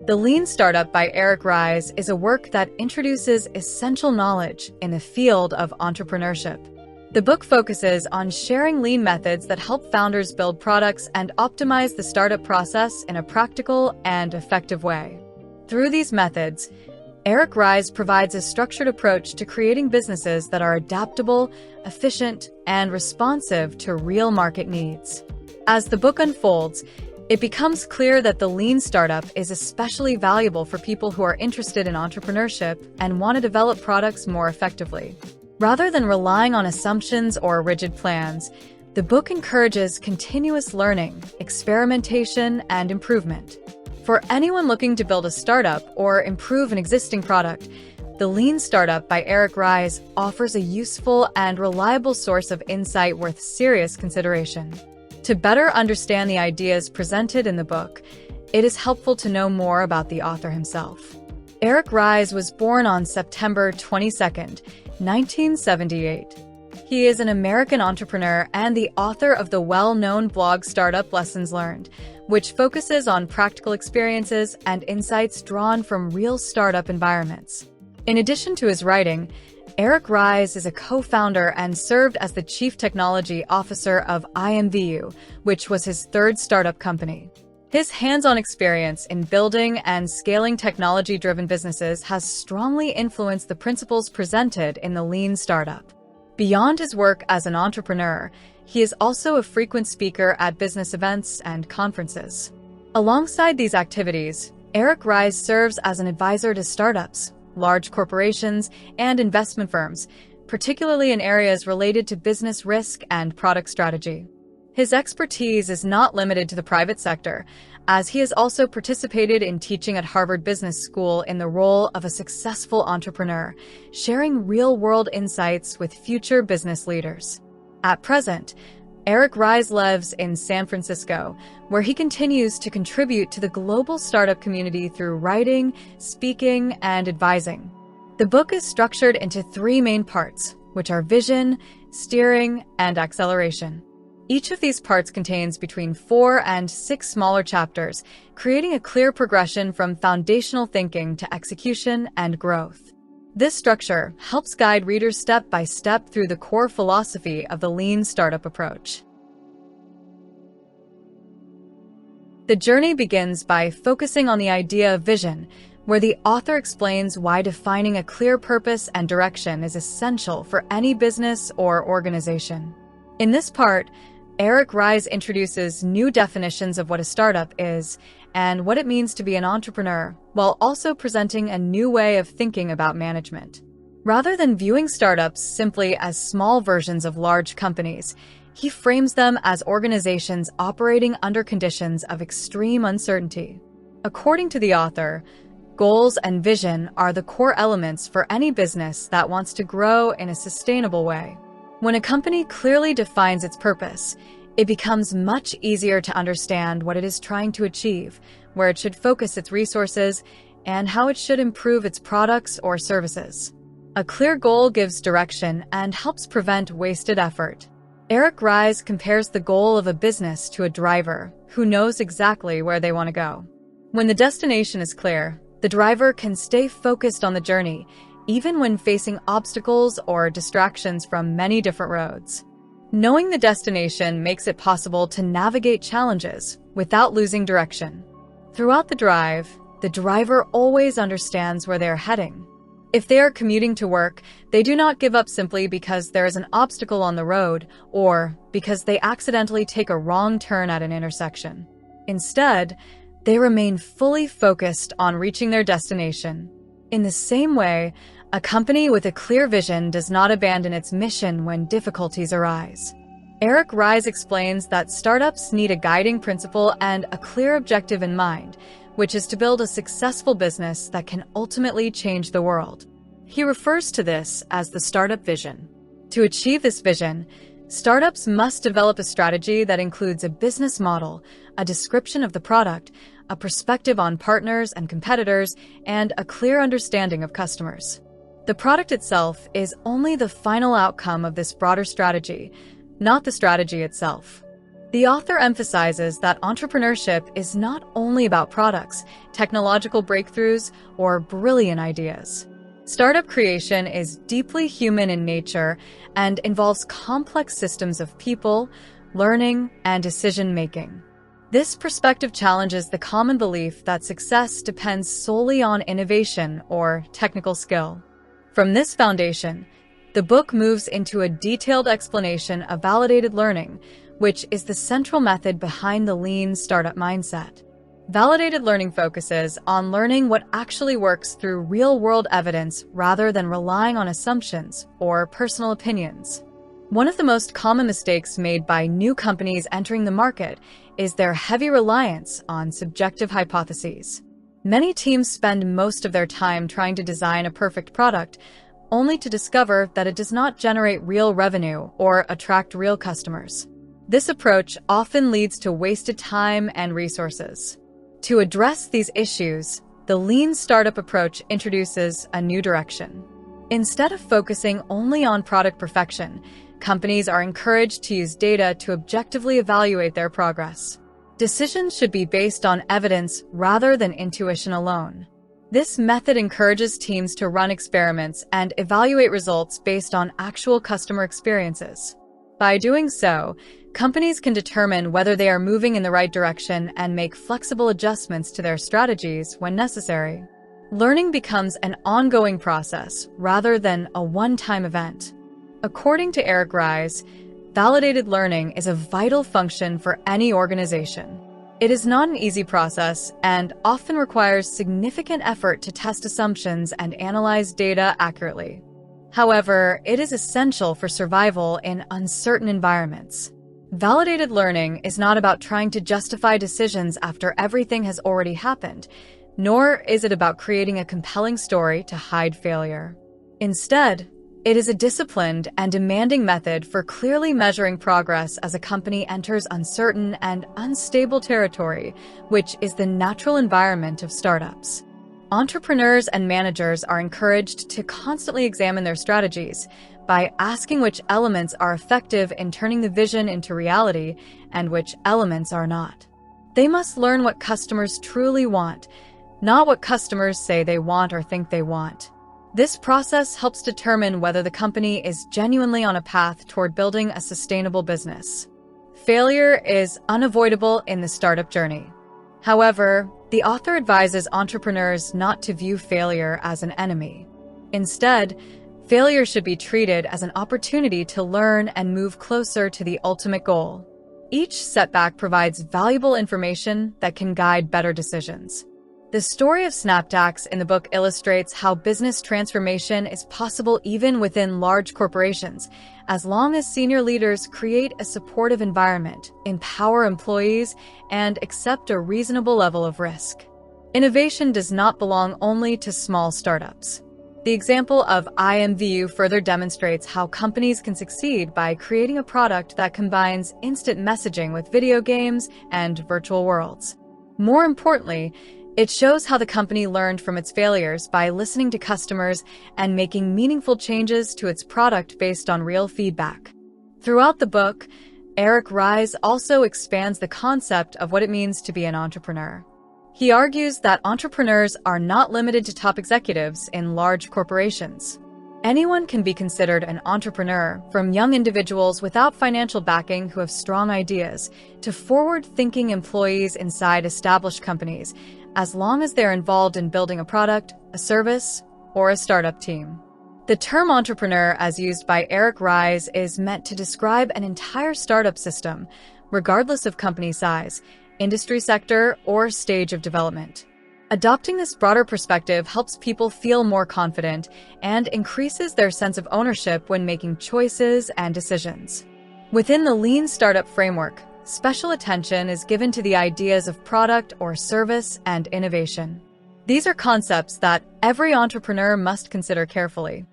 The Lean Startup by Eric Ries is a work that introduces essential knowledge in the field of entrepreneurship. The book focuses on sharing lean methods that help founders build products and optimize the startup process in a practical and effective way. Through these methods, Eric Ries provides a structured approach to creating businesses that are adaptable, efficient, and responsive to real market needs. As the book unfolds, it becomes clear that the lean startup is especially valuable for people who are interested in entrepreneurship and want to develop products more effectively. Rather than relying on assumptions or rigid plans, the book encourages continuous learning, experimentation, and improvement. For anyone looking to build a startup or improve an existing product, The Lean Startup by Eric Ries offers a useful and reliable source of insight worth serious consideration. To better understand the ideas presented in the book, it is helpful to know more about the author himself. Eric Ries was born on September 22, 1978. He is an American entrepreneur and the author of the well-known blog Startup Lessons Learned, which focuses on practical experiences and insights drawn from real startup environments. In addition to his writing, Eric Ries is a co-founder and served as the Chief Technology Officer of IMVU, which was his third startup company. His hands-on experience in building and scaling technology-driven businesses has strongly influenced the principles presented in The Lean Startup. Beyond his work as an entrepreneur, he is also a frequent speaker at business events and conferences. Alongside these activities, Eric Ries serves as an advisor to startups, large corporations, and investment firms, particularly in areas related to business risk and product strategy. His expertise is not limited to the private sector, as he has also participated in teaching at Harvard Business School in the role of a successful entrepreneur, sharing real-world insights with future business leaders. At present, Eric Ries lives in San Francisco, where he continues to contribute to the global startup community through writing, speaking, and advising. The book is structured into three main parts, which are vision, steering, and acceleration. Each of these parts contains between 4 and 6 smaller chapters, creating a clear progression from foundational thinking to execution and growth. This structure helps guide readers step by step through the core philosophy of the Lean Startup approach. The journey begins by focusing on the idea of vision, where the author explains why defining a clear purpose and direction is essential for any business or organization. In this part, Eric Ries introduces new definitions of what a startup is and what it means to be an entrepreneur, while also presenting a new way of thinking about management. Rather than viewing startups simply as small versions of large companies, he frames them as organizations operating under conditions of extreme uncertainty. According to the author, goals and vision are the core elements for any business that wants to grow in a sustainable way. When a company clearly defines its purpose, it becomes much easier to understand what it is trying to achieve, where it should focus its resources, and how it should improve its products or services. A clear goal gives direction and helps prevent wasted effort. Eric Ries compares the goal of a business to a driver who knows exactly where they want to go. When the destination is clear, the driver can stay focused on the journey, even when facing obstacles or distractions from many different roads. Knowing the destination makes it possible to navigate challenges without losing direction. Throughout the drive, the driver always understands where they are heading. If they are commuting to work, they do not give up simply because there is an obstacle on the road or because they accidentally take a wrong turn at an intersection. Instead, they remain fully focused on reaching their destination. In the same way, a company with a clear vision does not abandon its mission when difficulties arise. Eric Ries explains that startups need a guiding principle and a clear objective in mind, which is to build a successful business that can ultimately change the world. He refers to this as the startup vision. To achieve this vision, startups must develop a strategy that includes a business model, a description of the product, a perspective on partners and competitors, and a clear understanding of customers. The product itself is only the final outcome of this broader strategy, not the strategy itself. The author emphasizes that entrepreneurship is not only about products, technological breakthroughs, or brilliant ideas. Startup creation is deeply human in nature and involves complex systems of people, learning, and decision-making. This perspective challenges the common belief that success depends solely on innovation or technical skill. From this foundation, the book moves into a detailed explanation of validated learning, which is the central method behind the lean startup mindset. Validated learning focuses on learning what actually works through real-world evidence rather than relying on assumptions or personal opinions. One of the most common mistakes made by new companies entering the market is their heavy reliance on subjective hypotheses. Many teams spend most of their time trying to design a perfect product, only to discover that it does not generate real revenue or attract real customers. This approach often leads to wasted time and resources. To address these issues, the lean startup approach introduces a new direction. Instead of focusing only on product perfection, companies are encouraged to use data to objectively evaluate their progress. Decisions should be based on evidence rather than intuition alone. This method encourages teams to run experiments and evaluate results based on actual customer experiences. By doing so, companies can determine whether they are moving in the right direction and make flexible adjustments to their strategies when necessary. Learning becomes an ongoing process rather than a one-time event. According to Eric Ries, validated learning is a vital function for any organization. It is not an easy process and often requires significant effort to test assumptions and analyze data accurately. However, it is essential for survival in uncertain environments. Validated learning is not about trying to justify decisions after everything has already happened, nor is it about creating a compelling story to hide failure. Instead, it is a disciplined and demanding method for clearly measuring progress as a company enters uncertain and unstable territory, which is the natural environment of startups. Entrepreneurs and managers are encouraged to constantly examine their strategies by asking which elements are effective in turning the vision into reality and which elements are not. They must learn what customers truly want, not what customers say they want or think they want. This process helps determine whether the company is genuinely on a path toward building a sustainable business. Failure is unavoidable in the startup journey. However, the author advises entrepreneurs not to view failure as an enemy. Instead, failure should be treated as an opportunity to learn and move closer to the ultimate goal. Each setback provides valuable information that can guide better decisions. The story of Snapdax in the book illustrates how business transformation is possible even within large corporations, as long as senior leaders create a supportive environment, empower employees, and accept a reasonable level of risk. Innovation does not belong only to small startups. The example of IMVU further demonstrates how companies can succeed by creating a product that combines instant messaging with video games and virtual worlds. More importantly, it shows how the company learned from its failures by listening to customers and making meaningful changes to its product based on real feedback. Throughout the book, Eric Ries also expands the concept of what it means to be an entrepreneur. He argues that entrepreneurs are not limited to top executives in large corporations. Anyone can be considered an entrepreneur, from young individuals without financial backing who have strong ideas to forward-thinking employees inside established companies, as long as they're involved in building a product, a service, or a startup team. The term entrepreneur, as used by Eric Ries, is meant to describe an entire startup system, regardless of company size, industry sector, or stage of development. Adopting this broader perspective helps people feel more confident and increases their sense of ownership when making choices and decisions. Within the lean startup framework, special attention is given to the ideas of product or service and innovation. These are concepts that every entrepreneur must consider carefully.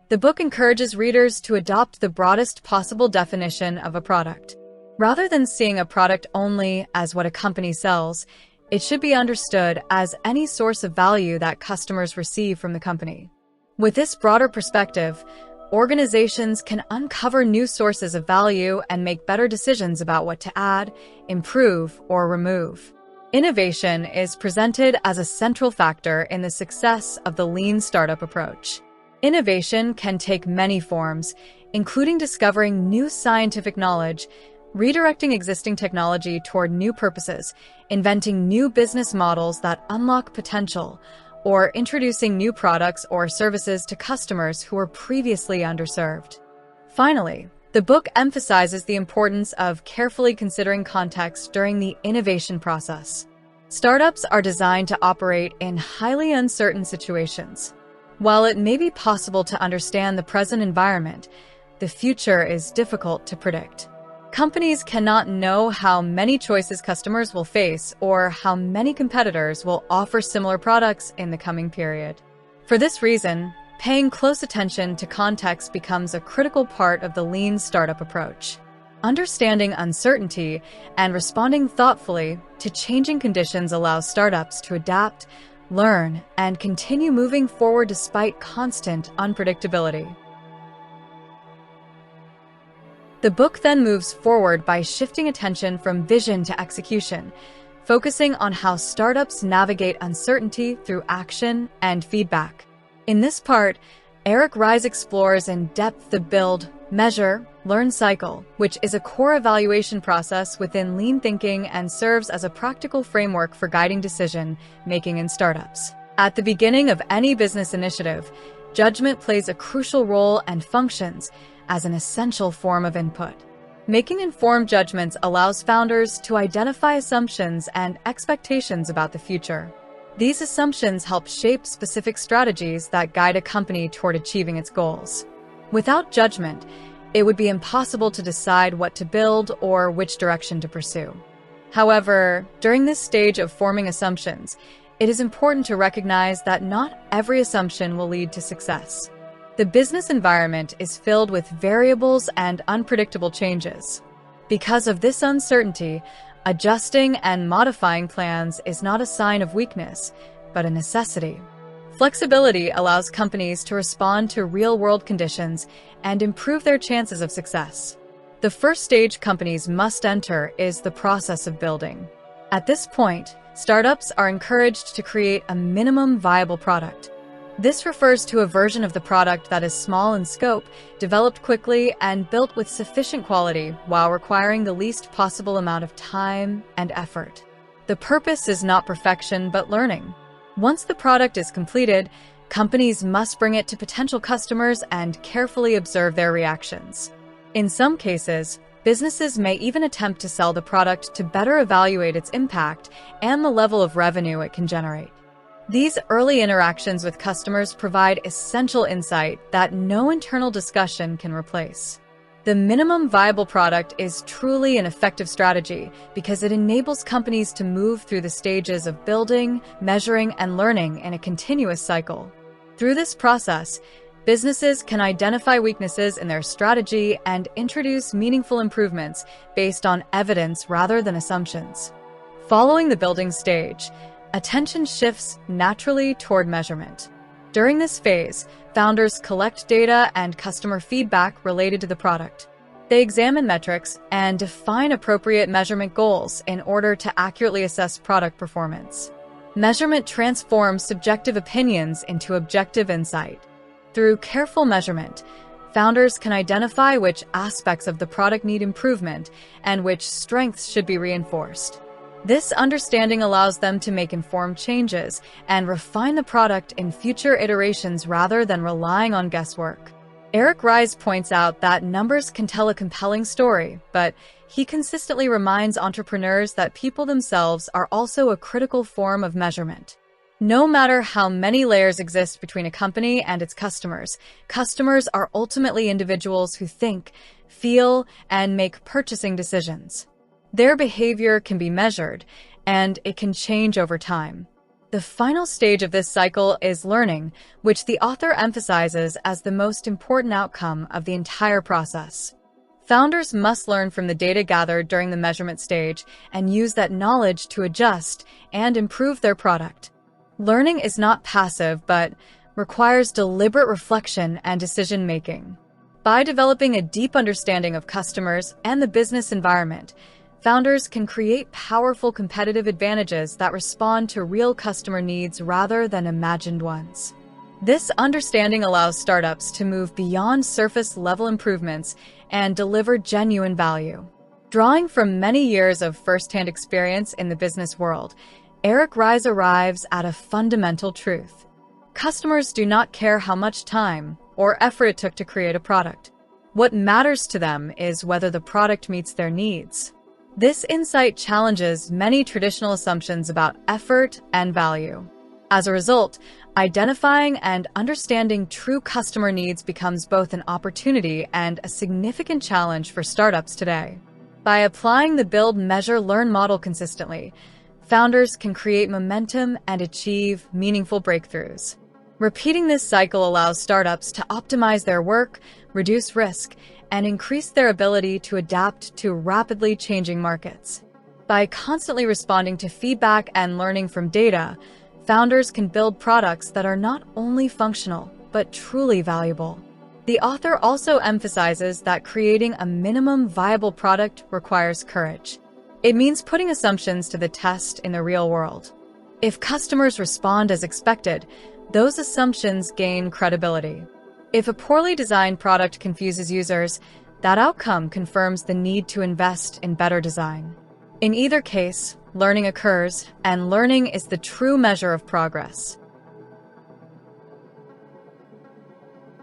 The book encourages readers to adopt the broadest possible definition of a product. Rather than seeing a product only as what a company sells, it should be understood as any source of value that customers receive from the company. With this broader perspective, organizations can uncover new sources of value and make better decisions about what to add, improve, or remove. Innovation is presented as a central factor in the success of the lean startup approach. Innovation can take many forms, including discovering new scientific knowledge, redirecting existing technology toward new purposes, inventing new business models that unlock potential, or introducing new products or services to customers who were previously underserved. Finally, the book emphasizes the importance of carefully considering context during the innovation process. Startups are designed to operate in highly uncertain situations. While it may be possible to understand the present environment, the future is difficult to predict. Companies cannot know how many choices customers will face or how many competitors will offer similar products in the coming period. For this reason, paying close attention to context becomes a critical part of the lean startup approach. Understanding uncertainty and responding thoughtfully to changing conditions allows startups to adapt, learn, and continue moving forward despite constant unpredictability. The book then moves forward by shifting attention from vision to execution, focusing on how startups navigate uncertainty through action and feedback. In this part, Eric Ries explores in depth the build, measure, learn cycle, which is a core evaluation process within lean thinking and serves as a practical framework for guiding decision-making in startups. At the beginning of any business initiative, judgment plays a crucial role and functions as an essential form of input. Making informed judgments allows founders to identify assumptions and expectations about the future. These assumptions help shape specific strategies that guide a company toward achieving its goals. Without judgment, it would be impossible to decide what to build or which direction to pursue. However, during this stage of forming assumptions, it is important to recognize that not every assumption will lead to success. The business environment is filled with variables and unpredictable changes. Because of this uncertainty, adjusting and modifying plans is not a sign of weakness, but a necessity. Flexibility allows companies to respond to real-world conditions and improve their chances of success. The first stage companies must enter is the process of building. At this point, startups are encouraged to create a minimum viable product. This refers to a version of the product that is small in scope, developed quickly, and built with sufficient quality while requiring the least possible amount of time and effort. The purpose is not perfection, but learning. Once the product is completed, companies must bring it to potential customers and carefully observe their reactions. In some cases, businesses may even attempt to sell the product to better evaluate its impact and the level of revenue it can generate. These early interactions with customers provide essential insight that no internal discussion can replace. The minimum viable product is truly an effective strategy because it enables companies to move through the stages of building, measuring, and learning in a continuous cycle. Through this process, businesses can identify weaknesses in their strategy and introduce meaningful improvements based on evidence rather than assumptions. Following the building stage, attention shifts naturally toward measurement. During this phase, founders collect data and customer feedback related to the product. They examine metrics and define appropriate measurement goals in order to accurately assess product performance. Measurement transforms subjective opinions into objective insight. Through careful measurement, founders can identify which aspects of the product need improvement and which strengths should be reinforced. This understanding allows them to make informed changes and refine the product in future iterations rather than relying on guesswork. Eric Ries points out that numbers can tell a compelling story, but he consistently reminds entrepreneurs that people themselves are also a critical form of measurement. No matter how many layers exist between a company and its customers, customers are ultimately individuals who think, feel, and make purchasing decisions. Their behavior can be measured, and it can change over time. The final stage of this cycle is learning, which the author emphasizes as the most important outcome of the entire process. Founders must learn from the data gathered during the measurement stage and use that knowledge to adjust and improve their product. Learning is not passive, but requires deliberate reflection and decision-making. By developing a deep understanding of customers and the business environment, founders can create powerful competitive advantages that respond to real customer needs rather than imagined ones. This understanding allows startups to move beyond surface-level improvements and deliver genuine value. Drawing from many years of first-hand experience in the business world, Eric Ries arrives at a fundamental truth. Customers do not care how much time or effort it took to create a product. What matters to them is whether the product meets their needs. This insight challenges many traditional assumptions about effort and value. As a result, identifying and understanding true customer needs becomes both an opportunity and a significant challenge for startups today. By applying the build, measure, learn model consistently, founders can create momentum and achieve meaningful breakthroughs. Repeating this cycle allows startups to optimize their work, reduce risk, and increase their ability to adapt to rapidly changing markets. By constantly responding to feedback and learning from data, founders can build products that are not only functional, but truly valuable. The author also emphasizes that creating a minimum viable product requires courage. It means putting assumptions to the test in the real world. If customers respond as expected, those assumptions gain credibility. If a poorly designed product confuses users, that outcome confirms the need to invest in better design. In either case, learning occurs, and learning is the true measure of progress.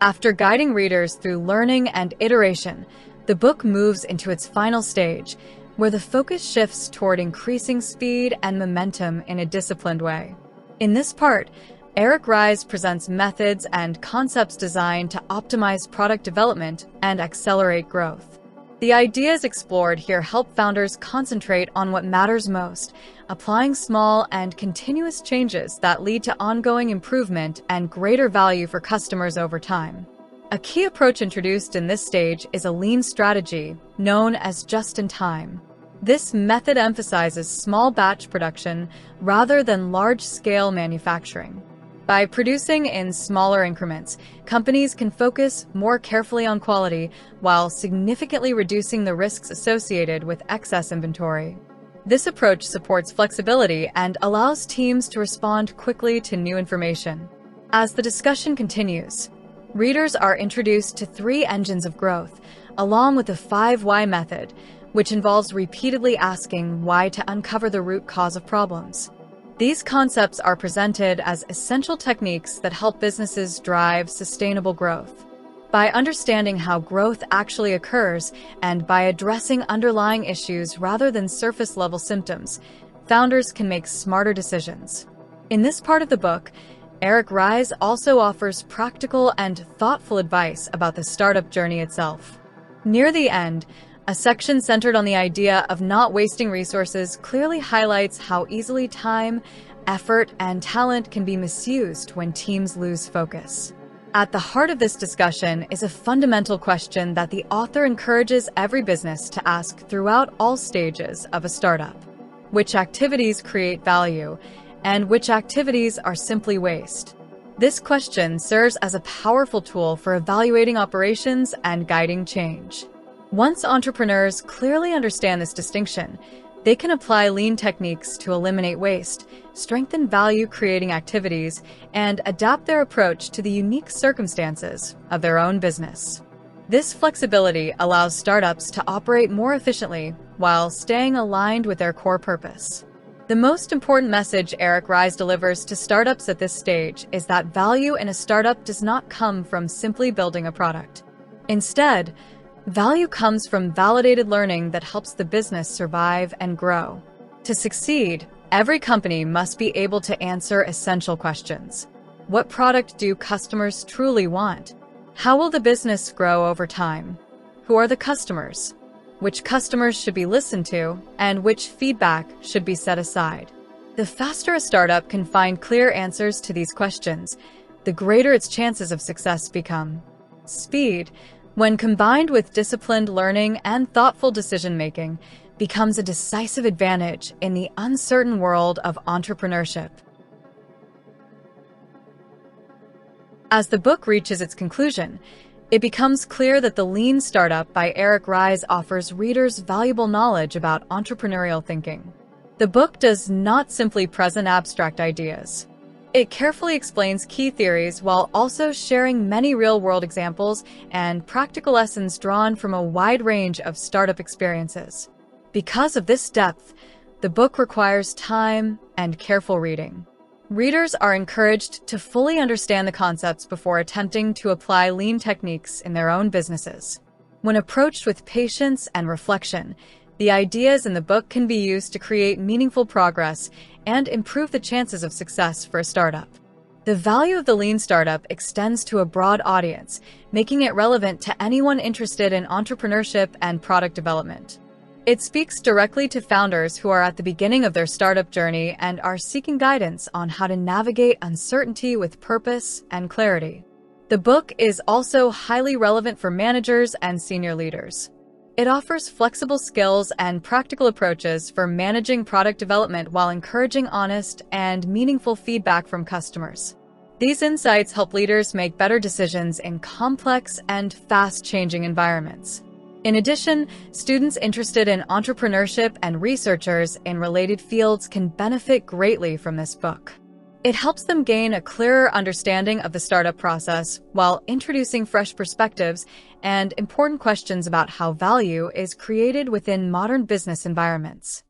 After guiding readers through learning and iteration, the book moves into its final stage, where the focus shifts toward increasing speed and momentum in a disciplined way. In this part, Eric Ries presents methods and concepts designed to optimize product development and accelerate growth. The ideas explored here help founders concentrate on what matters most, applying small and continuous changes that lead to ongoing improvement and greater value for customers over time. A key approach introduced in this stage is a lean strategy, known as just-in-time. This method emphasizes small batch production rather than large-scale manufacturing. By producing in smaller increments, companies can focus more carefully on quality while significantly reducing the risks associated with excess inventory. This approach supports flexibility and allows teams to respond quickly to new information. As the discussion continues, readers are introduced to 3 engines of growth, along with the 5 why method, which involves repeatedly asking why to uncover the root cause of problems. These concepts are presented as essential techniques that help businesses drive sustainable growth. By understanding how growth actually occurs and by addressing underlying issues rather than surface-level symptoms, founders can make smarter decisions. In this part of the book, Eric Ries also offers practical and thoughtful advice about the startup journey itself. Near the end, a section centered on the idea of not wasting resources clearly highlights how easily time, effort, and talent can be misused when teams lose focus. At the heart of this discussion is a fundamental question that the author encourages every business to ask throughout all stages of a startup. Which activities create value, and which activities are simply waste? This question serves as a powerful tool for evaluating operations and guiding change. Once entrepreneurs clearly understand this distinction, they can apply lean techniques to eliminate waste, strengthen value-creating activities, and adapt their approach to the unique circumstances of their own business. This flexibility allows startups to operate more efficiently while staying aligned with their core purpose. The most important message Eric Ries delivers to startups at this stage is that value in a startup does not come from simply building a product. Instead, value comes from validated learning that helps the business survive and grow. To succeed, every company must be able to answer essential questions. What product do customers truly want? How will the business grow over time? Who are the customers? Which customers should be listened to, and which feedback should be set aside? The faster a startup can find clear answers to these questions, the greater its chances of success become. Speed, when combined with disciplined learning and thoughtful decision-making, becomes a decisive advantage in the uncertain world of entrepreneurship. As the book reaches its conclusion, it becomes clear that The Lean Startup by Eric Ries offers readers valuable knowledge about entrepreneurial thinking. The book does not simply present abstract ideas. It carefully explains key theories while also sharing many real-world examples and practical lessons drawn from a wide range of startup experiences. Because of this depth, the book requires time and careful reading. Readers are encouraged to fully understand the concepts before attempting to apply lean techniques in their own businesses. When approached with patience and reflection, the ideas in the book can be used to create meaningful progress and improve the chances of success for a startup. The value of The Lean Startup extends to a broad audience, making it relevant to anyone interested in entrepreneurship and product development. It speaks directly to founders who are at the beginning of their startup journey and are seeking guidance on how to navigate uncertainty with purpose and clarity. The book is also highly relevant for managers and senior leaders. It offers flexible skills and practical approaches for managing product development while encouraging honest and meaningful feedback from customers. These insights help leaders make better decisions in complex and fast-changing environments. In addition, students interested in entrepreneurship and researchers in related fields can benefit greatly from this book. It helps them gain a clearer understanding of the startup process while introducing fresh perspectives and important questions about how value is created within modern business environments.